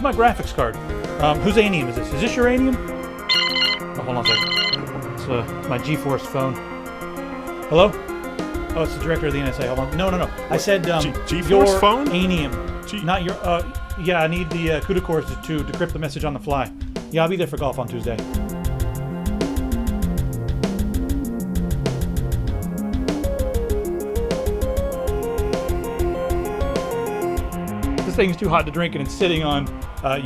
Where's my graphics card? Whose Anium is this? Is this your Anium? Oh, hold on a second. It's my GeForce phone. Hello? Oh, it's the director of the NSA. Hold on. No. I said GeForce your phone? Anium. Not your... yeah, I need the CUDA cores to decrypt the message on the fly. Yeah, I'll be there for golf on Tuesday. This thing's too hot to drink and it's sitting on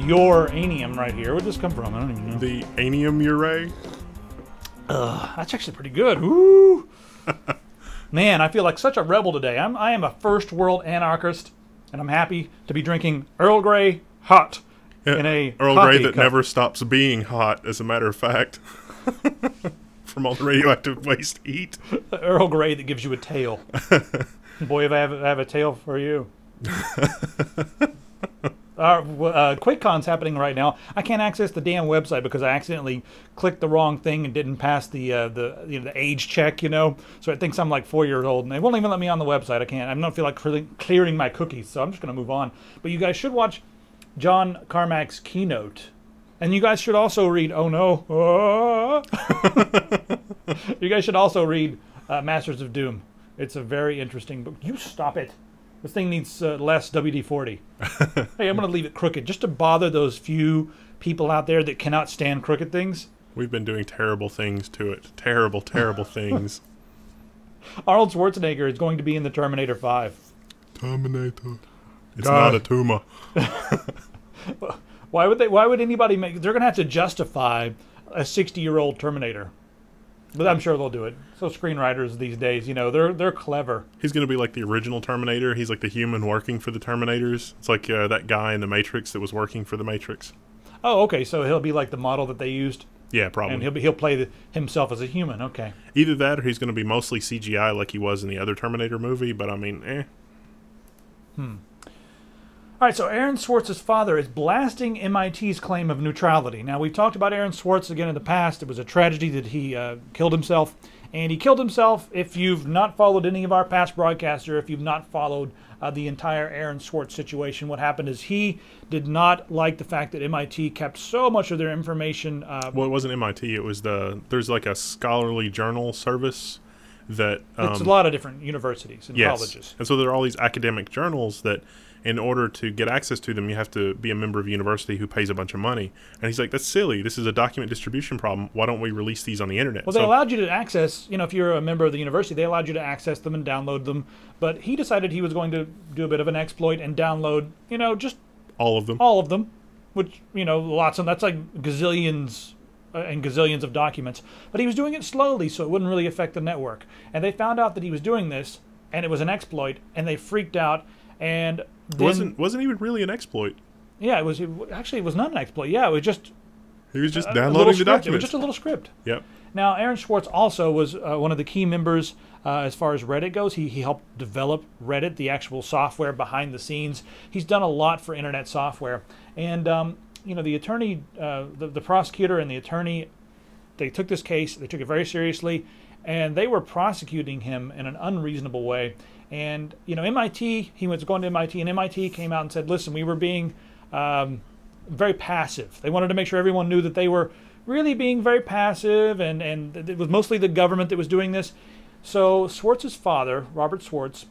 your Anium right here. Where'd this come from? I don't even know. The Anium Urey? That's actually pretty good. Ooh. Man, I feel like such a rebel today. I am a first world anarchist, and I'm happy to be drinking Earl Grey hot in a Earl coffee Grey that cup. never stops being hot, as a matter of fact. From all the radioactive waste heat. Earl Grey that gives you a tail. Boy, if I have a tail for you. QuakeCon's happening right now. I can't access the damn website because I accidentally clicked the wrong thing and didn't pass the age check, you know. So it thinks I'm like 4 years old, and they won't even let me on the website. I can't. I don't feel like clearing my cookies, so I'm just gonna move on. But you guys should watch John Carmack's keynote, and you guys should also read. Oh no! You guys should also read Masters of Doom. It's a very interesting book. You stop it. This thing needs less WD-40. Hey, I'm going to leave it crooked just to bother those few people out there that cannot stand crooked things. We've been doing terrible things to it. Terrible, terrible things. Arnold Schwarzenegger is going to be in the Terminator 5. Terminator. It's God. not a tumor. Why would anybody make... They're going to have to justify a 60-year-old Terminator. But I'm sure they'll do it. So screenwriters these days, you know, they're clever. He's going to be like the original Terminator. He's like the human working for the Terminators. It's like that guy in the Matrix that was working for the Matrix. Oh, okay. So he'll be like the model that they used. Yeah, probably. And he'll play himself as a human. Okay. Either that, or he's going to be mostly CGI like he was in the other Terminator movie. But I mean, All right, so Aaron Swartz's father is blasting MIT's claim of neutrality. Now, we've talked about Aaron Swartz again in the past. It was a tragedy that he killed himself. And he killed himself, if you've not followed any of our past broadcasts, or if you've not followed the entire Aaron Swartz situation, what happened is he did not like the fact that MIT kept so much of their information. Well, it wasn't MIT. It was there's like a scholarly journal service that... it's a lot of different universities and colleges. And so there are all these academic journals that... In order to get access to them, you have to be a member of a university who pays a bunch of money. And he's like, that's silly. This is a document distribution problem. Why don't we release these on the internet? Well, they allowed you to access, you know, if you're a member of the university, they allowed you to access them and download them. But he decided he was going to do a bit of an exploit and download, you know, just... All of them. All of them. Which, you know, lots of... That's like gazillions and gazillions of documents. But he was doing it slowly, so it wouldn't really affect the network. And they found out that he was doing this, and it was an exploit, and they freaked out, and... It wasn't even really an exploit. Yeah, it was not an exploit. Yeah, it was just... He was just downloading the documents. It was just a little script. Yep. Now, Aaron Swartz also was one of the key members as far as Reddit goes. He helped develop Reddit, the actual software behind the scenes. He's done a lot for internet software. And, you know, the attorney, the prosecutor and the attorney, they took this case, they took it very seriously, and they were prosecuting him in an unreasonable way. And, you know, MIT, he was going to MIT, and MIT came out and said, listen, we were being very passive. They wanted to make sure everyone knew that they were really being very passive, and it was mostly the government that was doing this. So Swartz's father, Robert Swartz,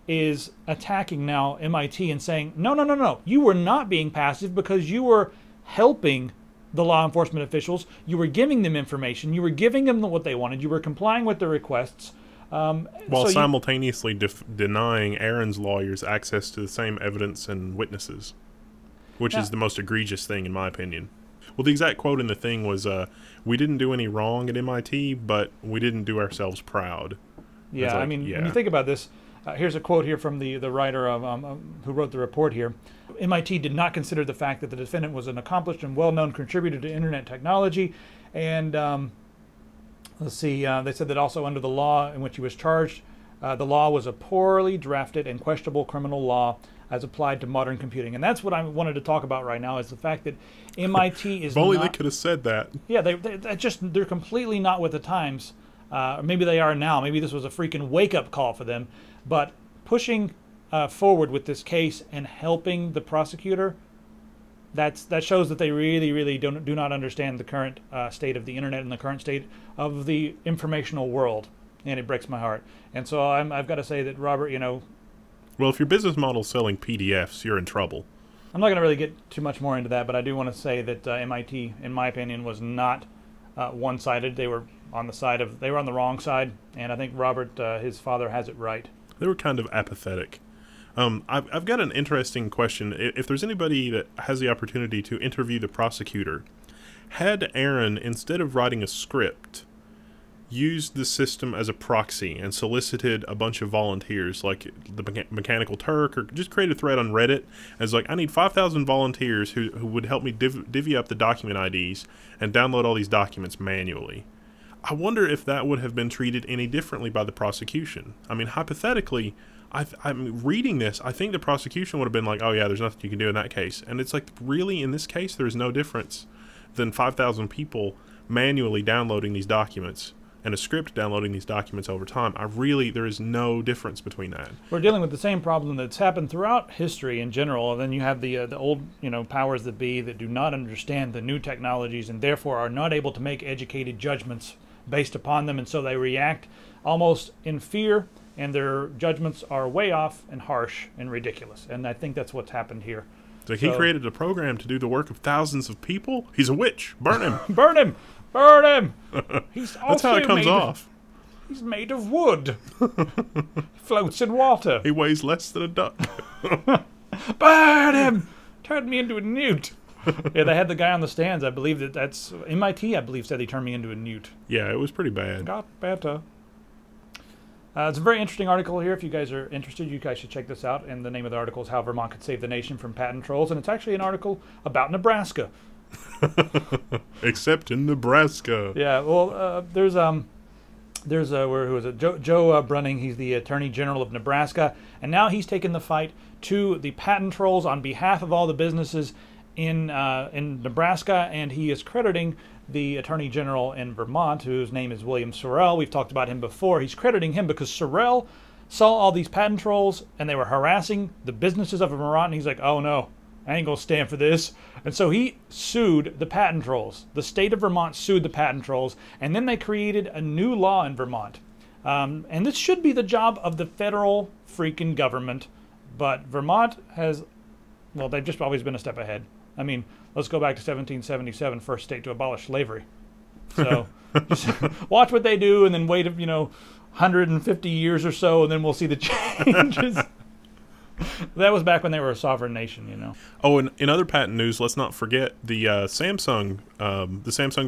is attacking now MIT and saying, no, you were not being passive because you were helping the law enforcement officials. You were giving them information. You were giving them what they wanted. You were complying with their requests. While simultaneously denying Aaron's lawyers access to the same evidence and witnesses, which is the most egregious thing in my opinion. Well, the exact quote in the thing was, we didn't do any wrong at MIT, but we didn't do ourselves proud. Yeah, like, I mean, when you think about this, here's a quote here from the writer who wrote the report here. MIT did not consider the fact that the defendant was an accomplished and well-known contributor to internet technology, and... let's see, they said that also under the law in which he was charged, the law was a poorly drafted and questionable criminal law as applied to modern computing. And that's what I wanted to talk about right now, is the fact that MIT is If only they could have said that. Yeah, they're completely not with the times. Maybe they are now. Maybe this was a freaking wake-up call for them. But pushing forward with this case and helping the prosecutor, that shows that they really do not understand the current state of the internet and the current state of the informational world, and it breaks my heart. And so I've got to say that, Robert, well, if your business model is selling PDFs, you're in trouble. I'm not going to really get too much more into that, but I do want to say that MIT, in my opinion, was not one-sided. They were on the wrong side, and I think Robert, his father, has it right. They were kind of apathetic. I've got an interesting question. If there's anybody that has the opportunity to interview the prosecutor, had Aaron, instead of writing a script, used the system as a proxy and solicited a bunch of volunteers, like the Mechanical Turk, or just create a thread on Reddit as like, I need 5,000 volunteers who would help me divvy up the document IDs and download all these documents manually. I wonder if that would have been treated any differently by the prosecution. I mean, hypothetically, I'm reading this, I think the prosecution would have been like, oh yeah, there's nothing you can do in that case. And it's like, really, in this case, there's no difference than 5,000 people manually downloading these documents and a script downloading these documents over time. There is no difference between that. We're dealing with the same problem that's happened throughout history in general, and then you have the old powers that be that do not understand the new technologies and therefore are not able to make educated judgments based upon them, and so they react almost in fear, and their judgments are way off and harsh and ridiculous. And I think that's what's happened here. So he created a program to do the work of thousands of people? He's a witch. Burn him. Burn him. Burn him. He's That's how it comes off. He's made of wood. Floats in water. He weighs less than a duck. Burn him. Turned me into a newt. Yeah, they had the guy on the stands. I believe that's MIT, I believe, said he turned me into a newt. Yeah, it was pretty bad. Got better. It's a very interesting article here. If you guys are interested, you guys should check this out. And the name of the article is How Vermont Could Save the Nation from Patent Trolls. And it's actually an article about Nebraska. Except in Nebraska. Yeah, well, there's who is it? Joe Brunning. He's the Attorney General of Nebraska. And now he's taken the fight to the patent trolls on behalf of all the businesses in Nebraska. And he is crediting the Attorney General in Vermont, whose name is William Sorrell. We've talked about him before. He's crediting him because Sorrell saw all these patent trolls and they were harassing the businesses of Vermont, and he's like, oh no, I ain't gonna stand for this. And so he sued the patent trolls. The state of Vermont sued the patent trolls, and then they created a new law in Vermont. And this should be the job of the federal freaking government, but Vermont has, well, they've just always been a step ahead. I mean, let's go back to 1777, first state to abolish slavery. So just watch what they do and then wait, 150 years or so, and then we'll see the changes. That was back when they were a sovereign nation, Oh, and in other patent news, let's not forget the Samsung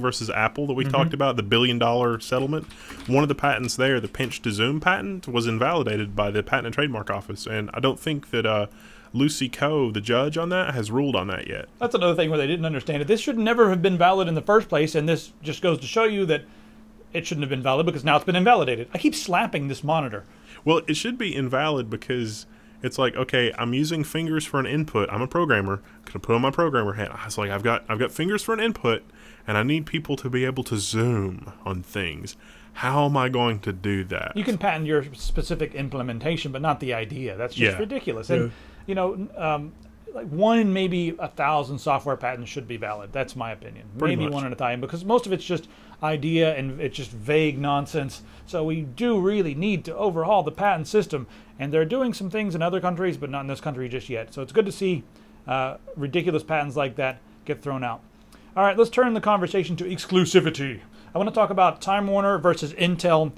versus Apple that we talked about, the $1 billion settlement. One of the patents there, the pinch to zoom patent, was invalidated by the Patent and Trademark Office, and I don't think that Lucy Coe, the judge on that, has ruled on that yet. That's another thing where they didn't understand it. This should never have been valid in the first place, and this just goes to show you that it shouldn't have been valid because now it's been invalidated. I keep slapping this monitor. Well, it should be invalid because it's like, okay, I'm using fingers for an input. I'm a programmer. I'm gonna put on my programmer hat. I was like, I've got fingers for an input, and I need people to be able to zoom on things. How am I going to do that? You can patent your specific implementation, but not the idea. That's just ridiculous. And like 1 in maybe 1,000 software patents should be valid. That's my opinion. Maybe 1 in 1,000, because most of it's just idea and it's just vague nonsense. So we do really need to overhaul the patent system, and they're doing some things in other countries, but not in this country just yet. So it's good to see ridiculous patents like that get thrown out. All right, let's turn the conversation to exclusivity. I want to talk about Time Warner versus Intel.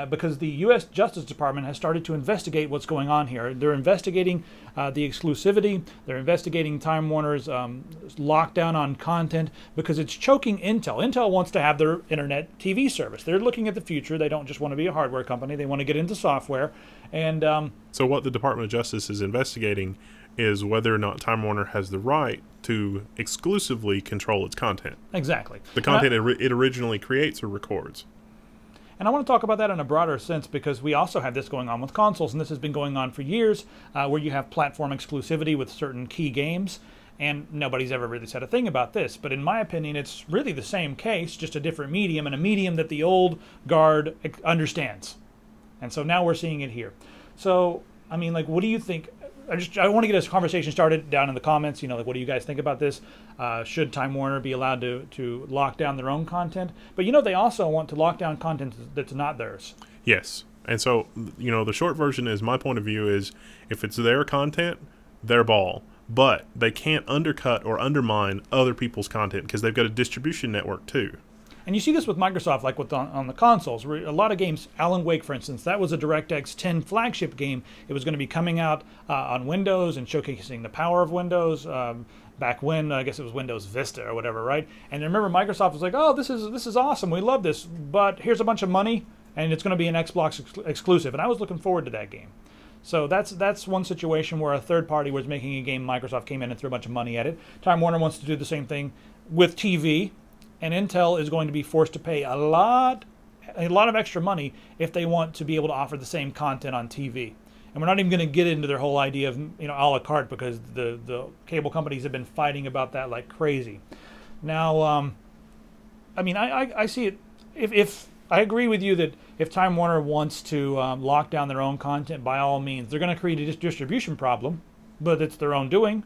Because the U.S. Justice Department has started to investigate what's going on here. They're investigating the exclusivity. They're investigating Time Warner's lockdown on content because it's choking Intel. Intel wants to have their internet TV service. They're looking at the future. They don't just want to be a hardware company. They want to get into software. And so what the Department of Justice is investigating is whether or not Time Warner has the right to exclusively control its content. Exactly. The content it originally creates or records. And I want to talk about that in a broader sense because we also have this going on with consoles, and this has been going on for years, where you have platform exclusivity with certain key games, and nobody's ever really said a thing about this. But in my opinion, it's really the same case, just a different medium, and a medium that the old guard understands. And so now we're seeing it here. So, I mean, like, what do you think? I want to get a conversation started down in the comments. Like, what do you guys think about this? Should Time Warner be allowed to lock down their own content? But they also want to lock down content that's not theirs. Yes. And so, the short version is, my point of view is, if it's their content, their ball. But they can't undercut or undermine other people's content because they've got a distribution network too. And you see this with Microsoft, like on the consoles. Where a lot of games, Alan Wake, for instance, that was a DirectX 10 flagship game. It was going to be coming out on Windows and showcasing the power of Windows. Back when, I guess it was Windows Vista or whatever, right? And I remember Microsoft was like, "Oh, this is awesome. We love this, but here's a bunch of money, and it's going to be an Xbox exclusive." And I was looking forward to that game. So that's one situation where a third party was making a game. Microsoft came in and threw a bunch of money at it. Time Warner wants to do the same thing with TV, and Intel is going to be forced to pay a lot of extra money if they want to be able to offer the same content on TV. And we're not even going to get into their whole idea of a la carte, because the cable companies have been fighting about that like crazy. Now, I see it. If I agree with you that if Time Warner wants to lock down their own content, by all means, they're going to create a distribution problem, but it's their own doing.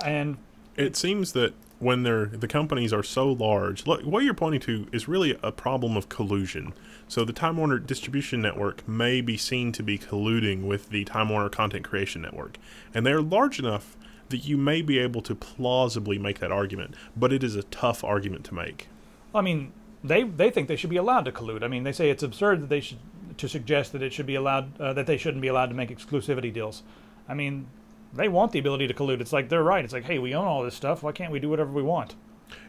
And it seems that when the companies are so large, look, what you're pointing to is really a problem of collusion. So the Time Warner distribution network may be seen to be colluding with the Time Warner content creation network, and they're large enough that you may be able to plausibly make that argument, but it is a tough argument to make. I mean, they think they should be allowed to collude. I mean, they say it's absurd that to suggest that it should be allowed, that they shouldn't be allowed to make exclusivity deals. I mean, they want the ability to collude. It's like they're right. It's like, hey, we own all this stuff. Why can't we do whatever we want?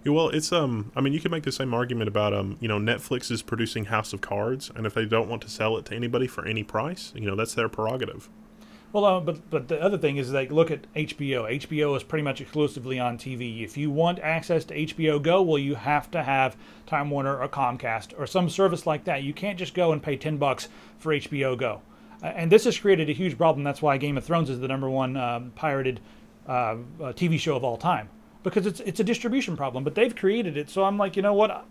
Yeah, well, it's I mean, you can make the same argument about Netflix is producing House of Cards, and if they don't want to sell it to anybody for any price, that's their prerogative. Well, but the other thing is, like, look at HBO. HBO is pretty much exclusively on TV. If you want access to HBO Go, well, you have to have Time Warner or Comcast or some service like that. You can't just go and pay $10 for HBO Go. And this has created a huge problem. That's why Game of Thrones is the #1 pirated TV show of all time, because it's a distribution problem. But they've created it, so I'm like, you know what?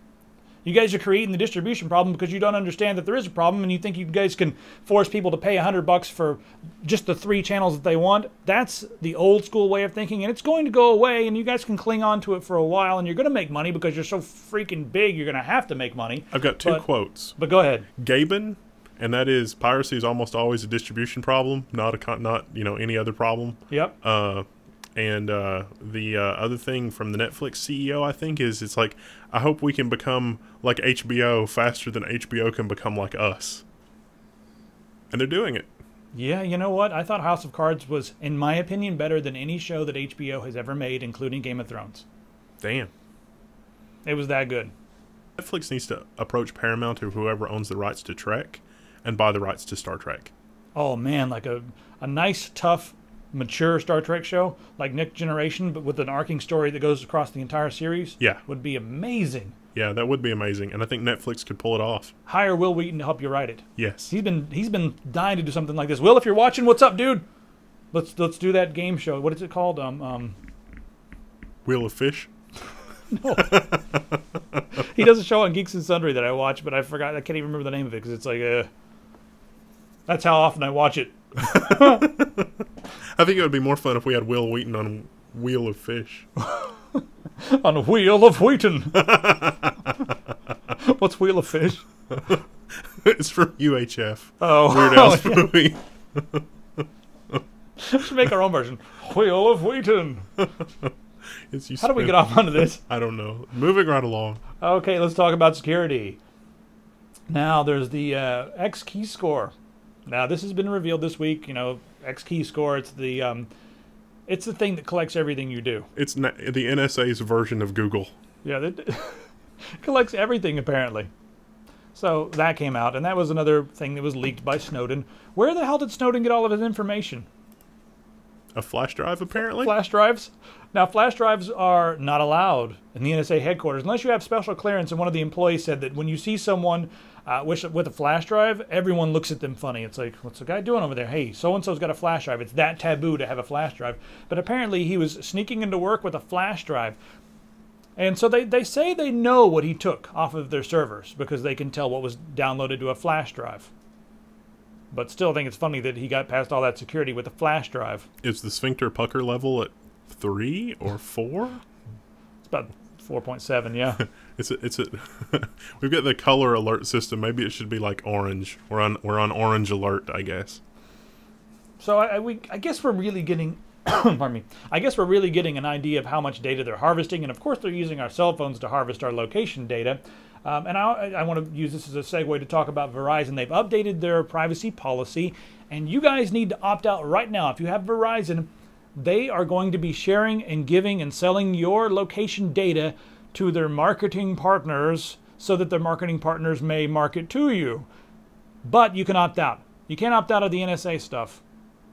You guys are creating the distribution problem because you don't understand that there is a problem, and you think you guys can force people to pay $100 for just the 3 channels that they want. That's the old school way of thinking, and it's going to go away, and you guys can cling on to it for a while, and you're going to make money because you're so freaking big. You're going to have to make money. I've got two quotes. But go ahead. Gaben. And that is, piracy is almost always a distribution problem, not any other problem. Yep. And the other thing from the Netflix CEO, I think, is it's like, I hope we can become like HBO faster than HBO can become like us. And they're doing it. Yeah, you know what? I thought House of Cards was, in my opinion, better than any show that HBO has ever made, including Game of Thrones. Damn. It was that good. Netflix needs to approach Paramount or whoever owns the rights to Trek and buy the rights to Star Trek. Oh, man, like a nice, tough, mature Star Trek show, like Next Generation, but with an arcing story that goes across the entire series, yeah, would be amazing. Yeah, that would be amazing, and I think Netflix could pull it off. Hire Will Wheaton to help you write it. Yes. He's been dying to do something like this. Will, if you're watching, what's up, dude? Let's do that game show. What is it called? Wheel of Fish? No. He does a show on Geeks and Sundry that I watch, but I forgot. I can't even remember the name of it because it's like that's how often I watch it. I think it would be more fun if we had Will Wheaton on Wheel of Fish. On Wheel of Wheaton. What's Wheel of Fish? It's from UHF. Oh, Weird Al's movie. We should make our own version. Wheel of Wheaton. How do we get off onto this? I don't know. Moving right along. Okay, let's talk about security. Now, there's the XKeyscore. Now, this has been revealed this week. XKeyscore. It's the thing that collects everything you do. It's the NSA's version of Google. Yeah, it collects everything apparently. So that came out, and that was another thing that was leaked by Snowden. Where the hell did Snowden get all of his information? A flash drive, apparently? Flash drives? Now, flash drives are not allowed in the NSA headquarters unless you have special clearance, and one of the employees said that when you see someone with a flash drive, everyone looks at them funny. It's like, what's the guy doing over there? Hey, so-and-so's got a flash drive. It's that taboo to have a flash drive. But apparently he was sneaking into work with a flash drive. And so they say they know what he took off of their servers because they can tell what was downloaded to a flash drive. But still, I think it's funny that he got past all that security with a flash drive. Is the sphincter pucker level at 3 or 4? It's about 4.7, yeah. We've got the color alert system. Maybe it should be like orange. We're on orange alert, I guess. So I guess we're really getting, pardon me. I guess we're really getting an idea of how much data they're harvesting, and of course they're using our cell phones to harvest our location data. And I want to use this as a segue to talk about Verizon. They've updated their privacy policy, and you guys need to opt out right now. If you have Verizon, they are going to be sharing and giving and selling your location data to their marketing partners so that their marketing partners may market to you. But you can opt out. You can't opt out of the NSA stuff,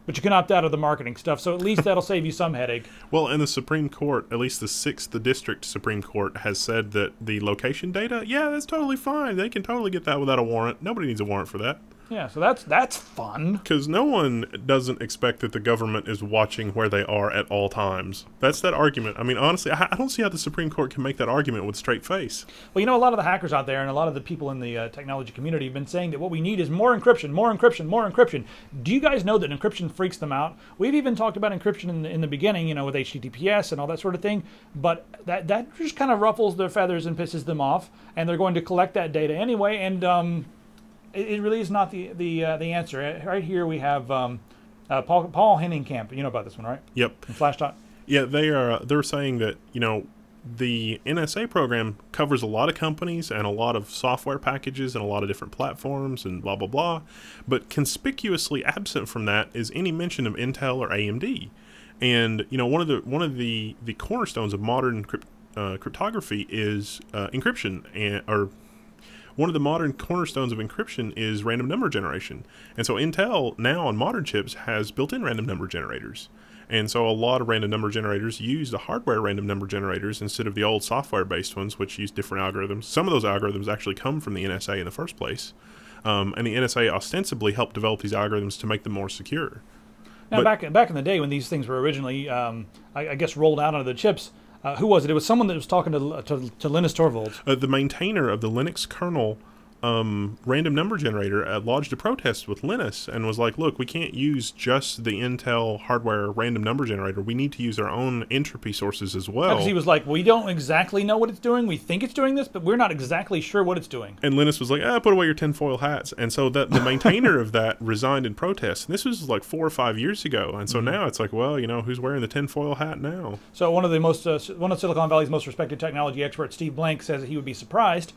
but you can opt out of the marketing stuff, so at least that'll save you some headache. Well, and the Supreme Court, at least the District Supreme Court, has said that the location data, yeah, that's totally fine. They can totally get that without a warrant. Nobody needs a warrant for that. Yeah, so that's fun. Because no one doesn't expect that the government is watching where they are at all times. That's that argument. I mean, honestly, I don't see how the Supreme Court can make that argument with a straight face. Well, you know, a lot of the hackers out there and a lot of the people in the technology community have been saying that what we need is more encryption, more encryption, more encryption. Do you guys know that encryption freaks them out? We've even talked about encryption in the beginning, you know, with HTTPS and all that sort of thing, but that just kind of ruffles their feathers and pisses them off, and they're going to collect that data anyway, and it really is not the answer. Right here we have Paul Henningkamp. You know about this one, right? Yep. And Flashdot. Yeah, they're saying that, you know, the NSA program covers a lot of companies and a lot of software packages and a lot of different platforms and blah blah blah, but conspicuously absent from that is any mention of Intel or AMD. And you know, one of the cornerstones of modern cryptography is encryption, or one of the modern cornerstones of encryption is random number generation. And so Intel now on modern chips has built-in random number generators. And so a lot of random number generators use the hardware random number generators instead of the old software-based ones, which use different algorithms. Some of those algorithms actually come from the NSA in the first place. And the NSA ostensibly helped develop these algorithms to make them more secure. Now, back in the day when these things were originally, I guess, rolled out onto the chips, who was it? It was someone that was talking to Linus Torvalds. The maintainer of the Linux kernel random number generator lodged a protest with Linus and was like, look, we can't use just the Intel hardware random number generator. We need to use our own entropy sources as well. Because he was like, we don't exactly know what it's doing. We think it's doing this, but we're not exactly sure what it's doing. And Linus was like, put away your tinfoil hats. And so the maintainer of that resigned in protest. And this was like 4 or 5 years ago. And so now it's like, well, you know, who's wearing the tinfoil hat now? So one of Silicon Valley's most respected technology experts, Steve Blank, says that he would be surprised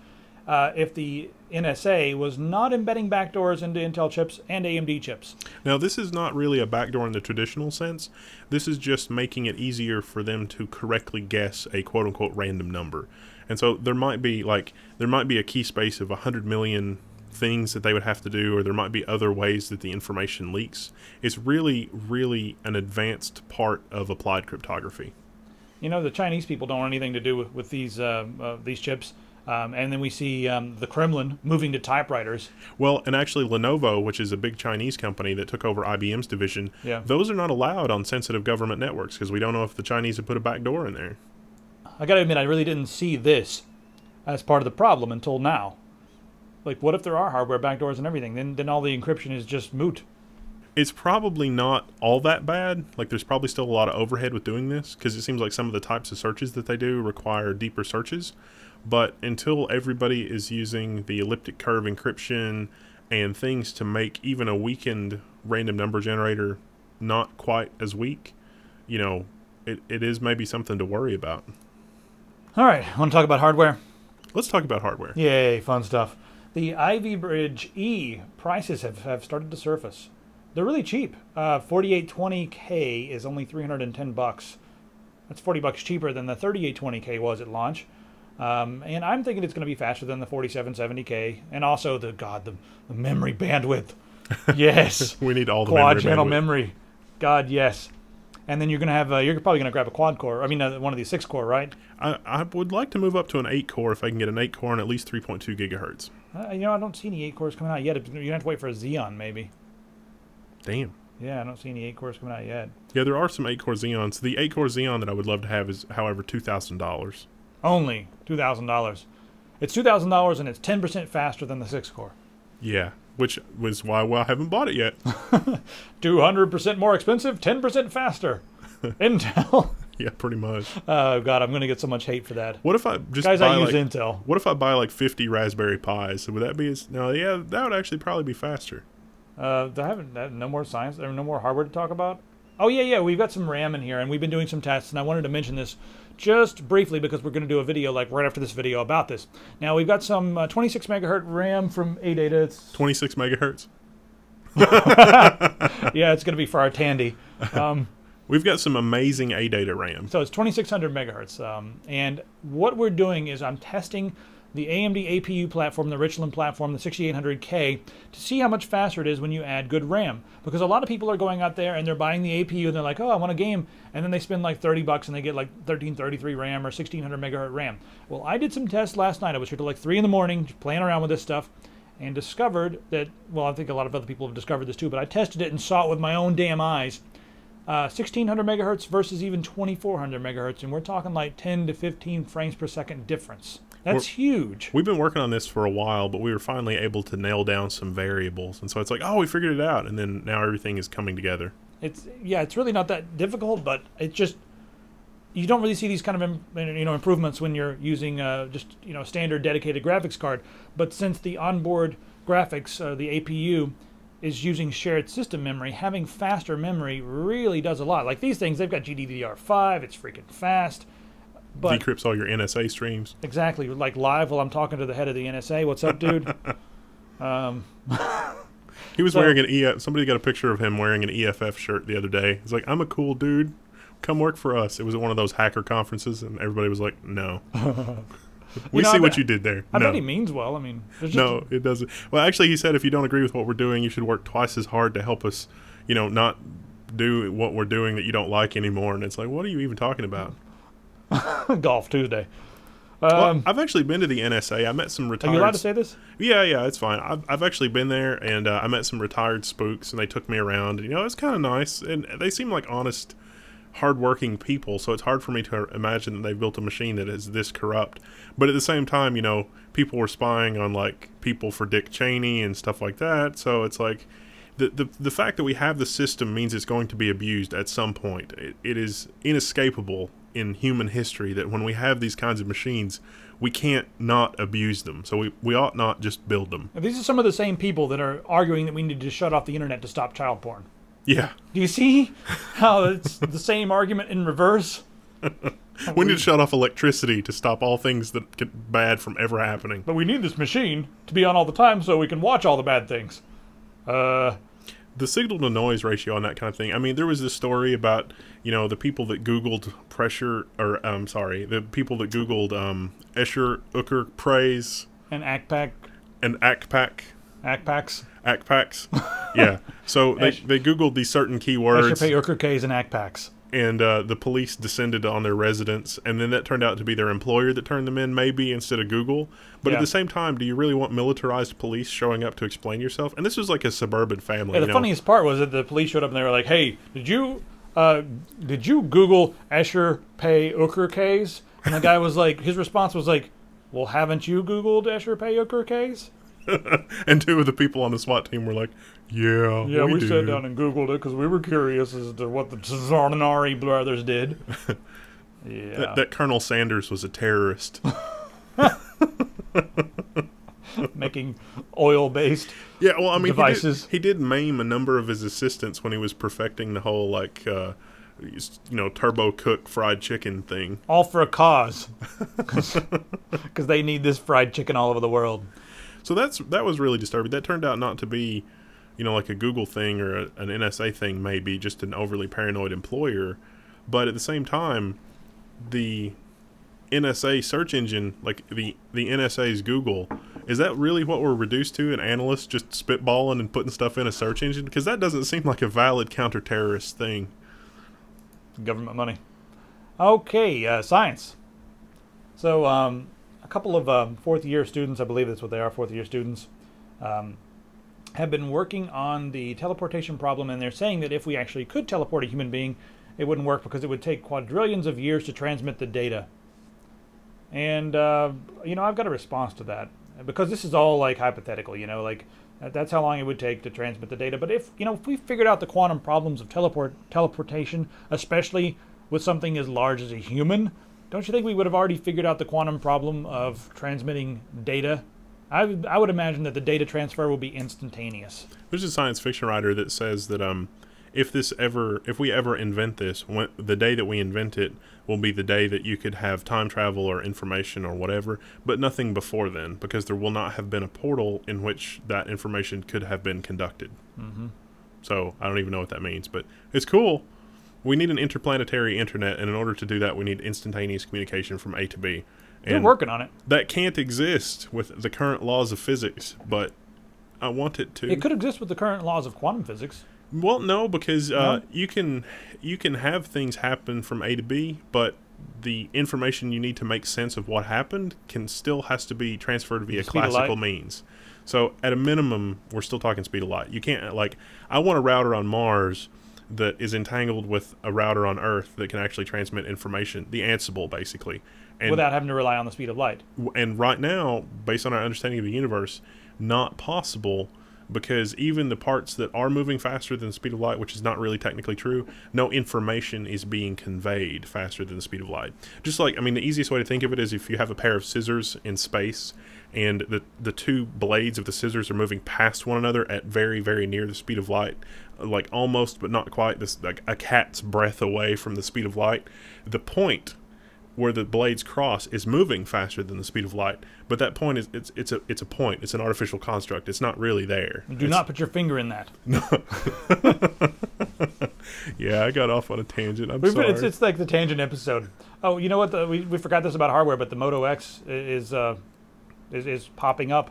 if the NSA was not embedding backdoors into Intel chips and AMD chips. Now, this is not really a backdoor in the traditional sense. This is just making it easier for them to correctly guess a quote-unquote random number. And so there might be a key space of 100 million things that they would have to do, or there might be other ways that the information leaks. It's really, really an advanced part of applied cryptography. You know, the Chinese people don't want anything to do with these chips. And then we see the Kremlin moving to typewriters. Well, and actually Lenovo, which is a big Chinese company that took over IBM's division, those are not allowed on sensitive government networks because we don't know if the Chinese have put a backdoor in there. I gotta admit, I really didn't see this as part of the problem until now. Like, what if there are hardware backdoors and everything? Then all the encryption is just moot. It's probably not all that bad. Like, there's probably still a lot of overhead with doing this because it seems like some of the types of searches that they do require deeper searches. But until everybody is using the elliptic curve encryption and things to make even a weakened random number generator not quite as weak, you know, it is maybe something to worry about. All right, want to talk about hardware? Let's talk about hardware. Yay, fun stuff. The Ivy Bridge E prices have started to surface. They're really cheap. 4820K is only $310. That's $40 cheaper than the 3820K was at launch. And I'm thinking it's going to be faster than the 4770K, and also the memory bandwidth. Yes, we need all the quad channel memory. God, yes. And then you're going to have you're probably going to grab a quad core. I mean, one of these 6-core, right? I would like to move up to an 8-core if I can get an 8-core and at least 3.2 gigahertz. You know, I don't see any 8 cores coming out yet. You're going to have to wait for a Xeon, maybe. Damn. Yeah, I don't see any 8 cores coming out yet. Yeah, there are some 8-core Xeons. The 8-core Xeon that I would love to have is, however, $2,000. Only $2,000. It's $2,000 and it's 10% faster than the 6-core. Yeah, which was why I haven't bought it yet. 200% more expensive, 10% faster. Intel. Yeah, pretty much. Oh God, I'm gonna get so much hate for that. What if I just guys? buy I use Intel. What if I buy like 50 Raspberry Pis? Would that be? No, yeah, that would actually probably be faster. No more science. There no more hardware to talk about. Oh yeah. We've got some RAM in here, and we've been doing some tests. And I wanted to mention this just briefly because we're going to do a video like right after this video about this. Now we've got some 26 megahertz RAM from AData. It's 26 megahertz. Yeah, it's going to be for our Tandy. We've got some amazing AData RAM. So it's 2600 megahertz. And what we're doing is I'm testing the AMD APU platform, the Richland platform, the 6800K, to see how much faster it is when you add good RAM. Because a lot of people are going out there and they're buying the APU and they're like, oh, I want a game. And then they spend like $30 and they get like 1333 RAM or 1600 megahertz RAM. Well, I did some tests last night. I was here till like 3 in the morning playing around with this stuff and discovered that, well, I think a lot of other people have discovered this too, but I tested it and saw it with my own damn eyes. 1600 megahertz versus even 2400 megahertz, and we're talking like 10 to 15 frames per second difference. That's huge. We've been working on this for a while, but we were finally able to nail down some variables, and so it's like, oh, we figured it out, and then now everything is coming together. It's really not that difficult, but it just, you don't really see these kind of improvements when you're using just standard dedicated graphics card. But since the onboard graphics, the APU, is using shared system memory, having faster memory really does a lot. Like these things, they've got GDDR5, it's freaking fast. But decrypts all your NSA streams. Exactly, like live while I'm talking to the head of the NSA. What's up, dude? He was wearing an EF. Somebody got a picture of him wearing an EFF shirt the other day. He's like, I'm a cool dude. Come work for us. It was at one of those hacker conferences, and everybody was like, no. We see what you did there. I bet he means well. I mean, no, it doesn't. Well, actually, he said if you don't agree with what we're doing, you should work twice as hard to help us, not do what we're doing that you don't like anymore. And it's like, what are you even talking about? Golf Tuesday. Well, I've actually been to the NSA. I met some retired... Are you allowed to say this? Yeah, it's fine. I've actually been there, and I met some retired spooks, and they took me around. It's kind of nice, and they seem like honest, hard-working people, so it's hard for me to imagine that they've built a machine that is this corrupt. But at the same time, people were spying on, like, people for Dick Cheney and stuff like that, so it's like... The fact that we have the system means it's going to be abused at some point. It is inescapable in human history that when we have these kinds of machines, we can't not abuse them. So we ought not just build them. Now, these are some of the same people that are arguing that we need to shut off the internet to stop child porn. Yeah. Do you see how it's the same argument in reverse? We need to shut off electricity to stop all things that get bad from ever happening. But we need this machine to be on all the time so we can watch all the bad things. The signal to noise ratio on that kind of thing. I mean, there was this story about, the people that Googled pressure, or, the people that Googled Escher, Ucker, praise. And ACPAC. And ACPAC. ACPACs. ACPACs. Yeah. So they Googled these certain keywords. Escher, pay, Ucker, Ks, and ACPACs. And the police descended on their residence, and then that turned out to be their employer that turned them in, maybe, instead of Google. But at the same time, do you really want militarized police showing up to explain yourself? And this was like a suburban family. Yeah, the funniest part was that the police showed up and they were like, hey, did you Google Escher, pay, Ucker, Ks? And the guy was like, his response was like, well, haven't you Googled Escher, pay, Ucker, Ks? And two of the people on the SWAT team were like, yeah, we sat down and Googled it because we were curious as to what the Czarnari brothers did. Yeah. That Colonel Sanders was a terrorist. Making oil-based devices. He did maim a number of his assistants when he was perfecting the whole, turbo cook fried chicken thing. All for a cause. Because they need this fried chicken all over the world. So that was really disturbing. That turned out not to be, like a Google thing or an NSA thing, maybe just an overly paranoid employer. But at the same time, the NSA search engine, like the NSA's Google, is that really what we're reduced to? An analyst just spitballing and putting stuff in a search engine? Because that doesn't seem like a valid counter-terrorist thing. Government money. Okay, science. So, a couple of fourth-year students, I believe that's what they are, fourth-year students, have been working on the teleportation problem, and they're saying that if we actually could teleport a human being, it wouldn't work because it would take quadrillions of years to transmit the data. And, I've got a response to that, because this is all, hypothetical, That's how long it would take to transmit the data. But if we figured out the quantum problems of teleportation, especially with something as large as a human, don't you think we would have already figured out the quantum problem of transmitting data? I would imagine that the data transfer will be instantaneous. There's a science fiction writer that says that if we ever invent this, the day that we invent it will be the day that you could have time travel or information or whatever, but nothing before then, because there will not have been a portal in which that information could have been conducted. Mm-hmm. So I don't even know what that means, but it's cool. We need an interplanetary internet, and in order to do that, we need instantaneous communication from A to B. And they're working on it. That can't exist with the current laws of physics, but I want it to. It could exist with the current laws of quantum physics. Well, no, because you can have things happen from A to B, but the information you need to make sense of what happened still has to be transferred via classical means. So at a minimum, we're still talking speed of light. You can't, I want a router on Mars that is entangled with a router on Earth that can actually transmit information, the Ansible, basically. And without having to rely on the speed of light. And right now, based on our understanding of the universe, not possible, because even the parts that are moving faster than the speed of light, which is not really technically true, no information is being conveyed faster than the speed of light. Just like, the easiest way to think of it is if you have a pair of scissors in space, and the two blades of the scissors are moving past one another at very, very near the speed of light, like almost but not quite, like a cat's breath away from the speed of light. The point where the blades cross is moving faster than the speed of light, but that point is it's a point. It's an artificial construct. It's not really there. Do not put your finger in that. No. Yeah, I got off on a tangent. I'm sorry. It's like the tangent episode. Oh, you know what? We forgot this about hardware, but the Moto X is popping up.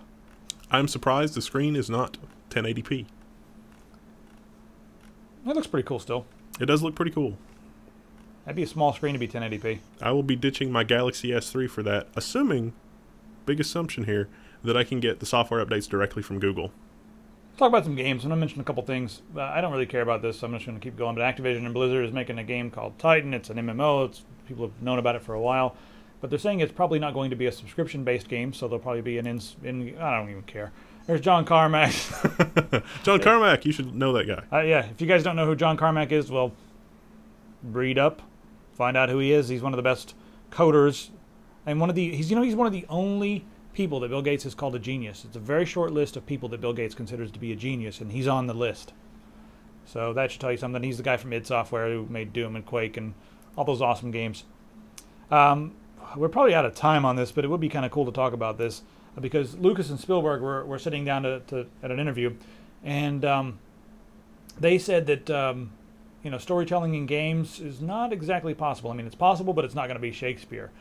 I'm surprised the screen is not 1080p. It looks pretty cool still. It does look pretty cool. That'd be a small screen to be 1080p. I will be ditching my Galaxy S3 for that, assuming, big assumption here, that I can get the software updates directly from Google. Let's talk about some games. I'm going to mention a couple things. I don't really care about this, so I'm just going to keep going. But Activision and Blizzard is making a game called Titan. It's an MMO. People have known about it for a while. But they're saying it's probably not going to be a subscription-based game, so there'll probably be I don't even care. There's John Carmack. John Carmack, you should know that guy. Yeah, if you guys don't know who John Carmack is, well, read up. Find out who he is. He's one of the best coders, and he's one of the only people that Bill Gates has called a genius. It's a very short list of people that Bill Gates considers to be a genius, and he's on the list. So that should tell you something. He's the guy from id Software who made Doom and Quake and all those awesome games. We're probably out of time on this, but it would be kind of cool to talk about this because Lucas and Spielberg were sitting down at an interview, and they said that storytelling in games is not exactly possible. It's possible, but it's not going to be Shakespeare.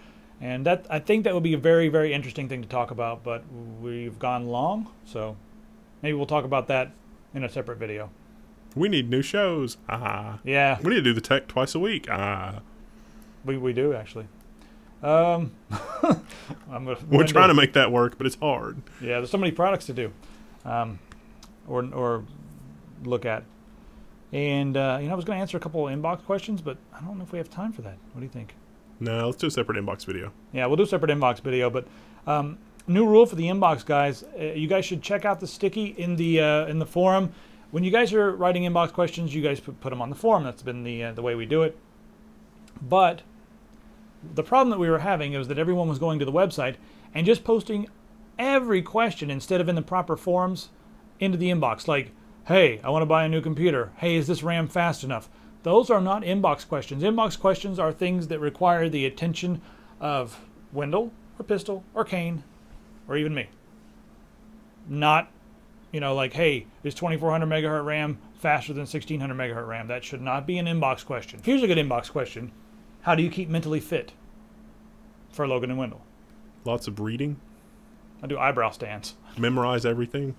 And I think that would be a very, very interesting thing to talk about, but we've gone long, so maybe we'll talk about that in a separate video. We need new shows. Yeah. We need to do the tech twice a week. We do, actually. We're trying to make that work, but it's hard. Yeah, there's so many products to do or look at. And, I was going to answer a couple of inbox questions, but I don't know if we have time for that. What do you think? No, let's do a separate inbox video. Yeah, we'll do a separate inbox video, but new rule for the inbox guys, you guys should check out the sticky in the forum. When you guys are writing inbox questions, you guys put them on the forum. That's been the way we do it. But the problem that we were having is that everyone was going to the website and just posting every question instead of in the proper forums into the inbox. Like, hey, I want to buy a new computer. Hey, is this RAM fast enough? Those are not inbox questions. Inbox questions are things that require the attention of Wendell or Pistol or Kane or even me. Not, like, hey, is 2400 megahertz RAM faster than 1600 megahertz RAM? That should not be an inbox question. Here's a good inbox question. How do you keep mentally fit? For Logan and Wendell. Lots of reading. I do eyebrow stands. Memorize everything.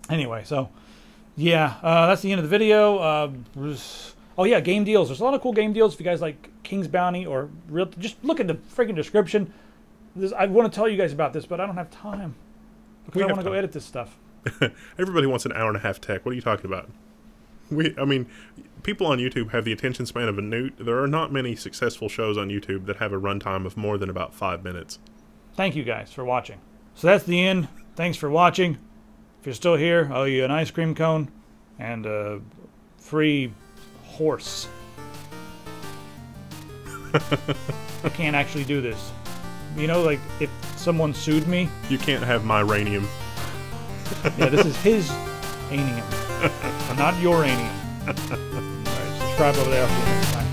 Anyway, so... yeah, that's the end of the video. Oh yeah, game deals. There's a lot of cool game deals if you guys like King's Bounty or just look at the freaking description. I want to tell you guys about this, but I don't have time because I want to go edit this stuff. Everybody wants an hour and a half tech. What are you talking about? People on YouTube have the attention span of a newt. There are not many successful shows on YouTube that have a runtime of more than about 5 minutes. Thank you guys for watching. So that's the end. Thanks for watching. If you're still here, I'll owe you an ice cream cone and a free horse. I can't actually do this. You know, like, if someone sued me... You can't have my ranium. Yeah, this is his anium, not your anium. Alright, subscribe over there. I'll see you next time.